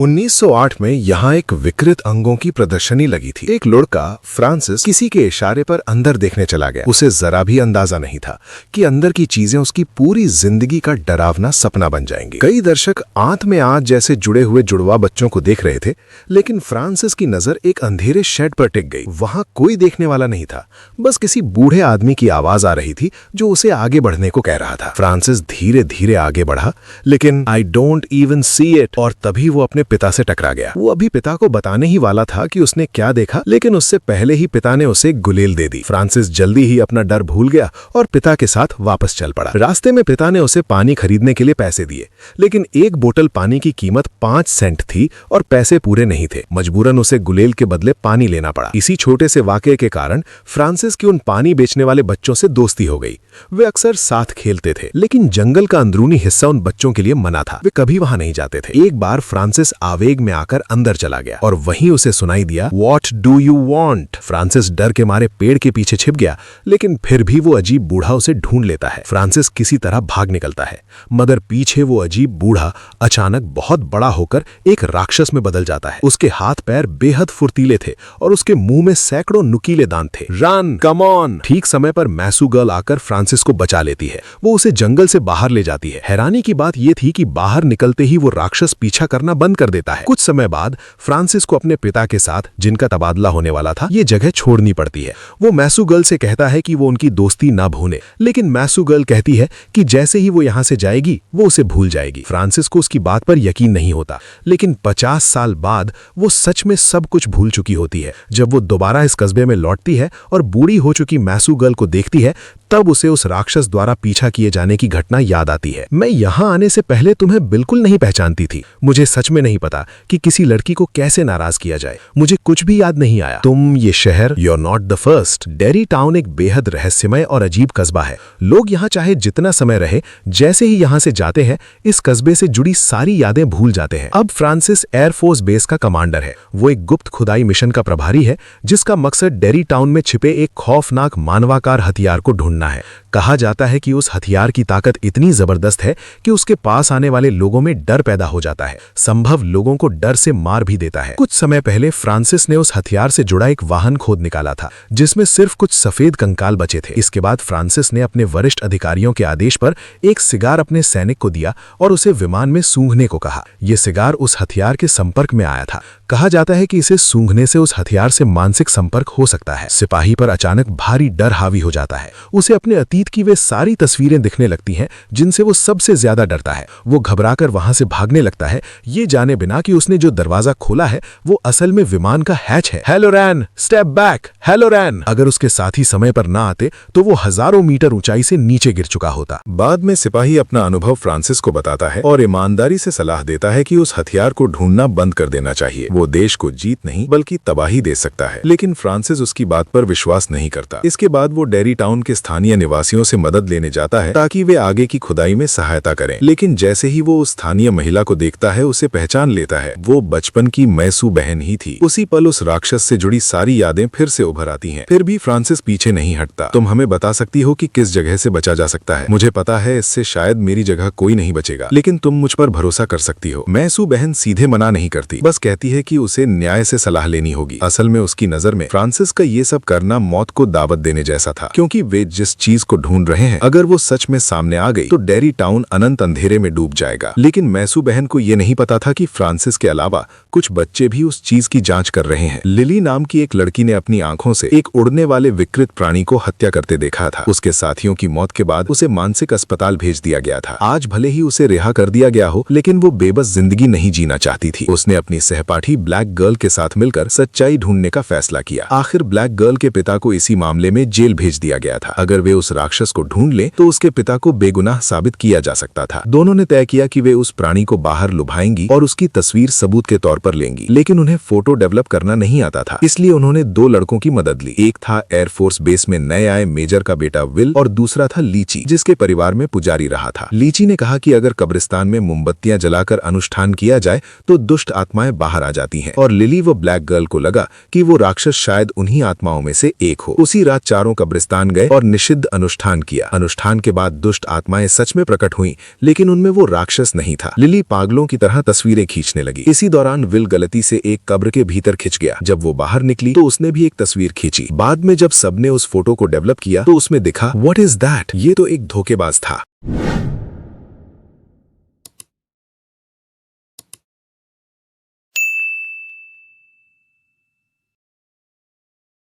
1908 में यहाँ एक विकृत अंगों की प्रदर्शनी लगी थी। एक लड़का फ्रांसिस किसी के इशारे पर अंदर देखने चला गया। उसे जरा भी अंदाजा नहीं था कि अंदर की चीजें उसकी पूरी जिंदगी का डरावना सपना बन जाएंगी। कई दर्शक आंत में आंत जैसे जुड़े हुए जुड़वा बच्चों को देख रहे थे, लेकिन फ्रांसिस की नजर एक अंधेरे शेड पर टिक गई। वहां कोई देखने वाला नहीं था, बस किसी बूढ़े आदमी की आवाज आ रही थी जो उसे आगे बढ़ने को कह रहा था। फ्रांसिस धीरे धीरे आगे बढ़ा, लेकिन I don't even see it, और तभी वो अपने पिता से टकरा गया। वो अभी पिता को बताने ही वाला था कि उसने क्या देखा, लेकिन उससे पहले ही पिता ने उसे गुलेल दे दी। फ्रांसिस जल्दी ही अपना डर भूल गया और पिता के साथ वापस चल पड़ा। रास्ते में पिता ने उसे पानी खरीदने के लिए पैसे दिए, लेकिन एक बोतल पानी की कीमत 5 सेंट थी और पैसे पूरे नहीं थे। मजबूरन उसे गुलेल के बदले पानी लेना पड़ा। इसी छोटे से वाकये के कारण फ्रांसिस की उन पानी बेचने वाले बच्चों से दोस्ती हो गई। वे अक्सर साथ खेलते थे, लेकिन जंगल का अंदरूनी हिस्सा उन बच्चों के लिए मना था। वे कभी वहां नहीं जाते थे। एक बार फ्रांसिस आवेग में आकर अंदर चला गया और वहीं उसे सुनाई दिया, "What do you want?" Francis डर के मारे पेड़ के पीछे छिप गया, लेकिन फिर भी वो अजीब बूढ़ा उसे ढूंढ लेता है। फ्रांसिस किसी तरह भाग निकलता है, मगर पीछे वो अजीब बूढ़ा अचानक बहुत बड़ा होकर एक राक्षस में बदल जाता है। उसके हाथ पैर बेहद फुर्तीले थे और उसके मुंह में सैकड़ों नुकीले दांत थे। Run, come on! ठीक समय पर मैसू गर्ल आकर फ्रांसिस को बचा लेती है। वो उसे जंगल से बाहर ले जाती है। हैरानी की बात यह थी कि बाहर निकलते ही वो राक्षस पीछा करना बंद कर देता है। कुछ समय बाद फ्रांसिस को अपने पिता के साथ, जिनका तबादला होने वाला था, ये जगह छोड़नी पड़ती है। वो मैसू गर्ल से कहता है कि वो उनकी दोस्ती ना भूले, लेकिन मैसू गर्ल कहती है कि जैसे ही वो यहाँ से जाएगी वो उसे भूल जाएगी। फ्रांसिस को उसकी बात पर यकीन नहीं होता, लेकिन 50 साल बाद वो सच में सब कुछ भूल चुकी होती है। जब वो दोबारा इस कस्बे में लौटती है और बूढ़ी हो चुकी मैसू गर्ल को देखती है, तब उसे उस राक्षस द्वारा पीछा किए जाने की घटना याद आती है। मैं यहाँ आने से पहले तुम्हें बिल्कुल नहीं पहचानती थी। मुझे सच में नहीं पता कि किसी लड़की को कैसे नाराज किया जाए। मुझे कुछ भी याद नहीं आया। तुम, ये शहर, you are not the first. Derry town एक बेहद रहस्यमय और अजीब कस्बा है। लोग यहाँ चाहे जितना समय रहे, जैसे ही यहाँ से जाते हैं, इस कस्बे से जुड़ी सारी यादें भूल जाते हैं। अब फ्रांसिस एयरफोर्स बेस का कमांडर है। वो एक गुप्त खुदाई मिशन का प्रभारी है, जिसका मकसद डेरी टाउन में छिपे एक खौफनाक मानवाकार हथियार को ढूंढना है। कहा जाता है कि उस हथियार की ताकत इतनी जबरदस्त है कि उसके पास आने वाले लोगों में डर पैदा हो जाता है। संभव लोगों को डर से मार भी देता है। कुछ समय पहले फ्रांसिस ने उस हथियार से जुड़ा एक वाहन खोद निकाला था, जिसमें सिर्फ कुछ सफेद कंकाल बचे थे। इसके बाद फ्रांसिस ने अपने वरिष्ठ अधिकारियों के आदेश पर एक सिगार अपने सैनिक को दिया और उसे विमान में सूंघने को कहा। यह सिगार उस हथियार के संपर्क में आया था। कहा जाता है कि इसे सूंघने से उस हथियार से मानसिक संपर्क हो सकता है। सिपाही पर अचानक भारी डर हावी हो जाता है। उसे अपने अतीत की वे सारी तस्वीरें दिखने लगती हैं जिनसे वो सबसे ज्यादा डरता है। वो घबराकर वहां से भागने लगता है, ये जाने बिना कि उसने जो दरवाजा खोला है वो असल में विमान का हैच है। हेलो रैन, स्टेप बैक, हेलो रैन। अगर उसके साथी समय पर ना आते तो वो हजारों मीटर ऊंचाई से नीचे गिर चुका होता। बाद में सिपाही अपना अनुभव फ्रांसिस को बताता है और ईमानदारी से सलाह देता है कि उस हथियार को ढूंढना बंद कर देना चाहिए। वो देश को जीत नहीं बल्कि तबाही दे सकता है, लेकिन फ्रांसिस उसकी बात पर विश्वास नहीं करता। इसके बाद वो डेरी टाउन के स्थानीय निवासियों से मदद लेने जाता है ताकि वे आगे की खुदाई में सहायता करें। लेकिन जैसे ही वो उस स्थानीय महिला को देखता है, उसे पहचान लेता है। वो बचपन की मैसू बहन ही थी। उसी पल उस राक्षस से जुड़ी सारी यादें फिर से उभर आती हैं। फिर भी फ्रांसिस पीछे नहीं हटता। तुम हमें बता सकती हो कि किस जगह से बचा जा सकता है? मुझे पता है इससे शायद मेरी जगह कोई नहीं बचेगा, लेकिन तुम मुझ पर भरोसा कर सकती हो। मैसू बहन सीधे मना नहीं करती, बस कहती है कि उसे न्याय से सलाह लेनी होगी। असल में उसकी नजर में फ्रांसिस का ये सब करना मौत को दावत देने जैसा था, क्योंकि वे जिस चीज को ढूंढ रहे हैं, अगर वो सच में सामने आ गई तो डेरी टाउन अनंत अंधेरे में डूब जाएगा। लेकिन मैसू बहन को ये नहीं पता था कि फ्रांसिस के अलावा कुछ बच्चे भी उस चीज की जांच कर रहे हैं। लिली नाम की एक लड़की ने अपनी आंखों से एक उड़ने वाले विकृत प्राणी को हत्या करते देखा था। उसके साथियों की मौत के बाद उसे मानसिक अस्पताल भेज दिया गया था। आज भले ही उसे रिहा कर दिया गया हो, लेकिन वो बेबस जिंदगी नहीं जीना चाहती थी। उसने अपनी सहपाठी ब्लैक गर्ल के साथ मिलकर सच्चाई ढूंढने का फैसला किया। आखिर ब्लैक गर्ल के पिता को इसी मामले में जेल भेज दिया गया था। अगर वे उस राक्षस को ढूंढ ले तो उसके पिता को बेगुनाह साबित किया जा सकता था। दोनों ने तय किया कि वे उस प्राणी को बाहर लुभाएंगी और उसकी तस्वीर सबूत के तौर पर लेंगी, लेकिन उन्हें फोटो डेवलप करना नहीं आता था। इसलिए उन्होंने 2 लड़कों की की मदद ली। एक था एयरफोर्स बेस में नए आए मेजर का बेटा विल और दूसरा था लीची, जिसके परिवार में पुजारी रहा था। लीची ने कहा कि अगर कब्रिस्तान में मोमबत्तियां जलाकर अनुष्ठान किया जाए तो दुष्ट आत्माएं बाहर आ जाती हैं, और लिली व ब्लैक गर्ल को लगा कि वो राक्षस शायद उन्हीं आत्माओं में से एक हो। उसी रात चारों कब्रिस्तान गए और निषिद्ध अनुष्ठान किया। अनुष्ठान के बाद दुष्ट आत्माएं सच में प्रकट हुई, लेकिन उनमें वो राक्षस नहीं था। लिली पागलों की तरह तस्वीरें खींचने लगी। इसी दौरान विल गलती से एक कब्र के भीतर खिंच गया। जब वो बाहर निकली तो उसने भी एक तस्वीर खींची। बाद में जब सबने उस फोटो को डेवलप किया तो उसमें दिखा, व्हाट इज दैट? ये तो एक धोखेबाज था।